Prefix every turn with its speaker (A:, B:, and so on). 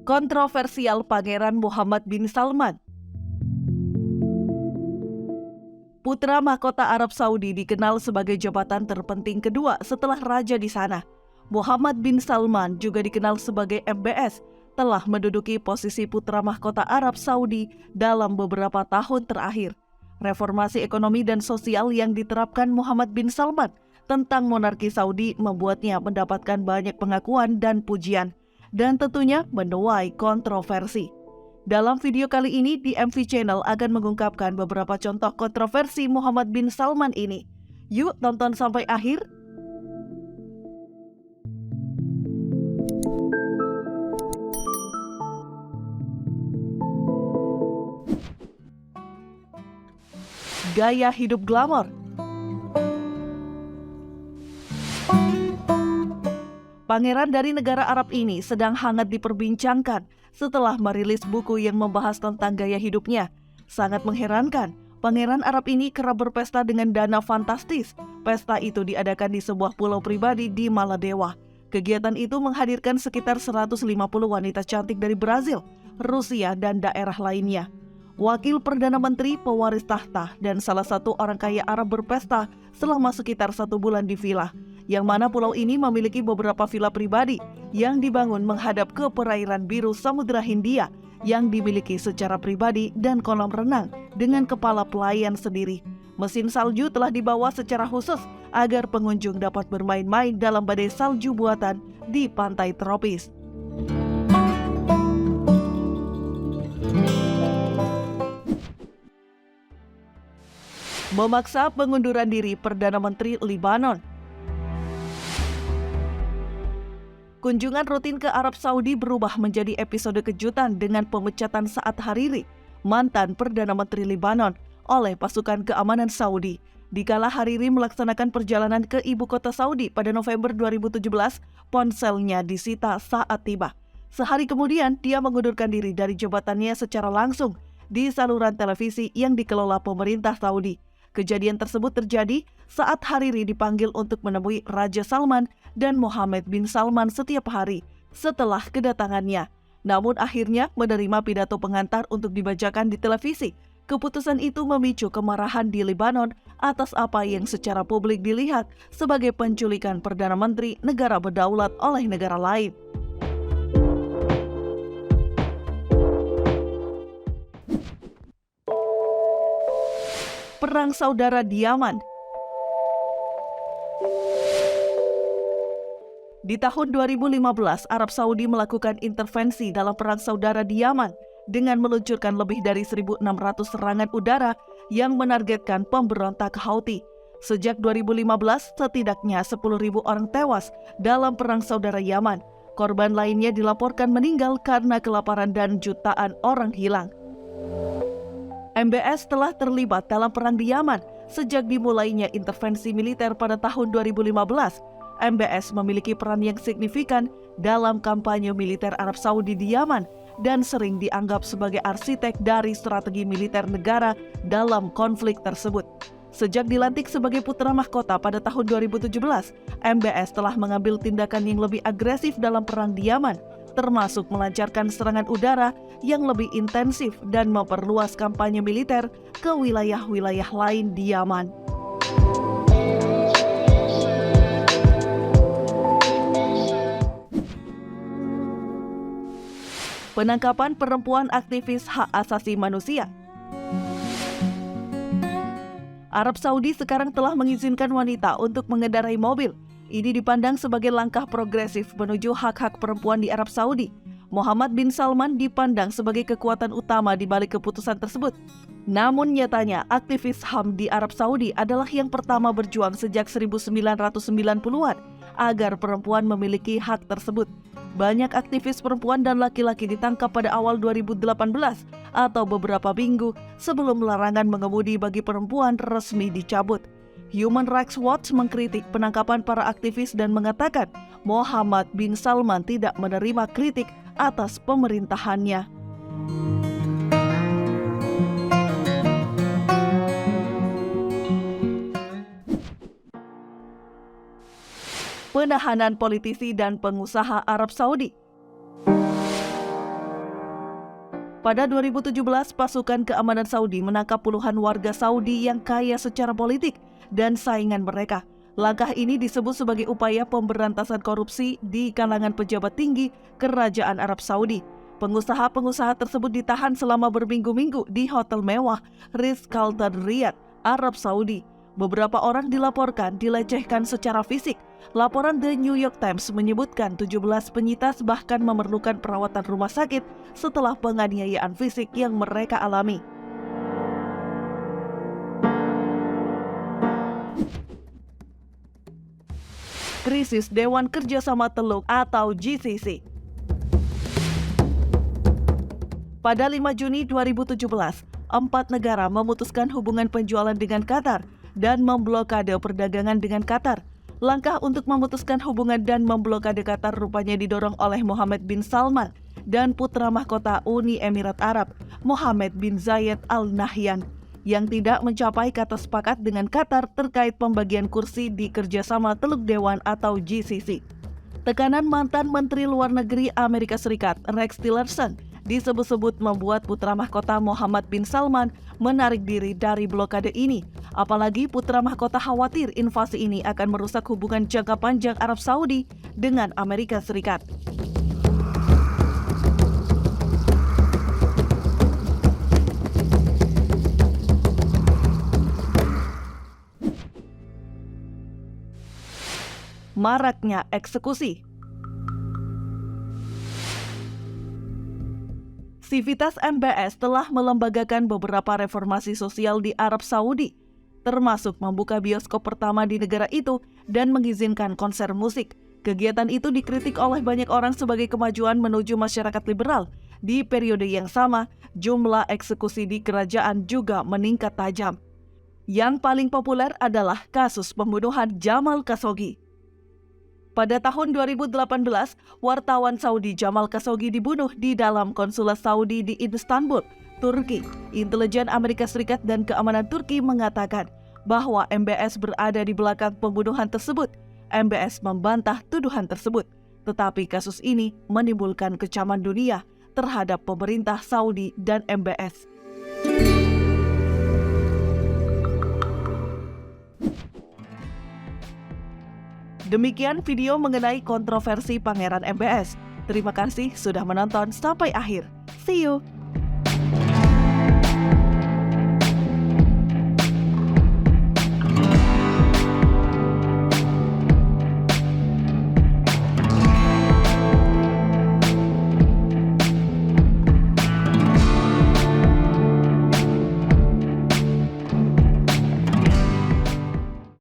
A: Kontroversial Pangeran Muhammad bin Salman. Putra mahkota Arab Saudi dikenal sebagai jabatan terpenting kedua setelah raja di sana. Muhammad bin Salman juga dikenal sebagai MBS, telah menduduki posisi putra mahkota Arab Saudi dalam beberapa tahun terakhir. Reformasi ekonomi dan sosial yang diterapkan Muhammad bin Salman tentang monarki Saudi membuatnya mendapatkan banyak pengakuan dan pujian, dan tentunya menuai kontroversi. Dalam video kali ini, DMV Channel akan mengungkapkan beberapa contoh kontroversi Muhammad bin Salman ini. Yuk tonton sampai akhir. Gaya hidup glamor. Pangeran dari negara Arab ini sedang hangat diperbincangkan setelah merilis buku yang membahas tentang gaya hidupnya. Sangat mengherankan, pangeran Arab ini kerap berpesta dengan dana fantastis. Pesta itu diadakan di sebuah pulau pribadi di Maladewa. Kegiatan itu menghadirkan sekitar 150 wanita cantik dari Brazil, Rusia, dan daerah lainnya. Wakil Perdana Menteri, pewaris tahta, dan salah satu orang kaya Arab berpesta selama sekitar 1 bulan di villa, yang mana pulau ini memiliki beberapa villa pribadi yang dibangun menghadap ke perairan biru Samudra Hindia yang dimiliki secara pribadi dan kolam renang dengan kepala pelayan sendiri. Mesin salju telah dibawa secara khusus agar pengunjung dapat bermain-main dalam badai salju buatan di pantai tropis. Memaksa pengunduran diri Perdana Menteri Lebanon. Kunjungan rutin ke Arab Saudi berubah menjadi episode kejutan dengan pemecatan Saad Hariri, mantan Perdana Menteri Lebanon, oleh pasukan keamanan Saudi. Dikala Hariri melaksanakan perjalanan ke ibu kota Saudi pada November 2017, ponselnya disita saat tiba. Sehari kemudian, dia mengundurkan diri dari jabatannya secara langsung di saluran televisi yang dikelola pemerintah Saudi. Kejadian tersebut terjadi saat Hariri dipanggil untuk menemui Raja Salman dan Mohammed bin Salman setiap hari setelah kedatangannya. Namun akhirnya menerima pidato pengantar untuk dibacakan di televisi. Keputusan itu memicu kemarahan di Lebanon atas apa yang secara publik dilihat sebagai penculikan Perdana Menteri negara berdaulat oleh negara lain. Perang saudara di Yaman. Di tahun 2015, Arab Saudi melakukan intervensi dalam perang saudara di Yaman dengan meluncurkan lebih dari 1.600 serangan udara yang menargetkan pemberontak Houthi. Sejak 2015, setidaknya 10.000 orang tewas dalam perang saudara Yaman. Korban lainnya dilaporkan meninggal karena kelaparan dan jutaan orang hilang. MBS telah terlibat dalam perang di Yaman sejak dimulainya intervensi militer pada tahun 2015. MBS memiliki peran yang signifikan dalam kampanye militer Arab Saudi di Yaman dan sering dianggap sebagai arsitek dari strategi militer negara dalam konflik tersebut. Sejak dilantik sebagai putra mahkota pada tahun 2017, MBS telah mengambil tindakan yang lebih agresif dalam perang di Yaman, termasuk melancarkan serangan udara yang lebih intensif dan memperluas kampanye militer ke wilayah-wilayah lain di Yaman. Penangkapan perempuan aktivis hak asasi manusia. Arab Saudi sekarang telah mengizinkan wanita untuk mengendarai mobil. Ini dipandang sebagai langkah progresif menuju hak-hak perempuan di Arab Saudi. Muhammad bin Salman dipandang sebagai kekuatan utama di balik keputusan tersebut. Namun nyatanya, aktivis HAM di Arab Saudi adalah yang pertama berjuang sejak 1990-an agar perempuan memiliki hak tersebut. Banyak aktivis perempuan dan laki-laki ditangkap pada awal 2018 atau beberapa minggu sebelum larangan mengemudi bagi perempuan resmi dicabut. Human Rights Watch mengkritik penangkapan para aktivis dan mengatakan Muhammad bin Salman tidak menerima kritik atas pemerintahannya. Penahanan politisi dan pengusaha Arab Saudi. Pada 2017, pasukan keamanan Saudi menangkap puluhan warga Saudi yang kaya secara politik dan saingan mereka. Langkah ini disebut sebagai upaya pemberantasan korupsi di kalangan pejabat tinggi Kerajaan Arab Saudi. Pengusaha-pengusaha tersebut ditahan selama berminggu-minggu di hotel mewah Ritz-Carlton Riyadh, Arab Saudi. Beberapa orang dilaporkan dilecehkan secara fisik. Laporan The New York Times menyebutkan 17 penyintas bahkan memerlukan perawatan rumah sakit setelah penganiayaan fisik yang mereka alami. Krisis Dewan Kerjasama Teluk atau GCC. Pada 5 Juni 2017, 4 negara memutuskan hubungan penjualan dengan Qatar dan memblokade perdagangan dengan Qatar. Langkah untuk memutuskan hubungan dan memblokade Qatar rupanya didorong oleh Mohammed bin Salman dan putra mahkota Uni Emirat Arab, Mohammed bin Zayed Al Nahyan, yang tidak mencapai kata sepakat dengan Qatar terkait pembagian kursi di Kerjasama Teluk Dewan atau GCC. Tekanan mantan Menteri Luar Negeri Amerika Serikat, Rex Tillerson, disebut-sebut membuat putra mahkota Mohammed bin Salman menarik diri dari blokade ini. Apalagi putra mahkota khawatir invasi ini akan merusak hubungan jangka panjang Arab Saudi dengan Amerika Serikat. Maraknya eksekusi. Sivitas MBS telah melembagakan beberapa reformasi sosial di Arab Saudi, termasuk membuka bioskop pertama di negara itu dan mengizinkan konser musik. Kegiatan itu dikritik oleh banyak orang sebagai kemajuan menuju masyarakat liberal. Di periode yang sama, jumlah eksekusi di kerajaan juga meningkat tajam. Yang paling populer adalah kasus pembunuhan Jamal Khashoggi. Pada tahun 2018, wartawan Saudi Jamal Khashoggi dibunuh di dalam konsulat Saudi di Istanbul, Turki. Intelijen Amerika Serikat dan keamanan Turki mengatakan bahwa MBS berada di belakang pembunuhan tersebut. MBS membantah tuduhan tersebut, tetapi kasus ini menimbulkan kecaman dunia terhadap pemerintah Saudi dan MBS. Demikian video mengenai kontroversi Pangeran MBS. Terima kasih sudah menonton sampai akhir. See you!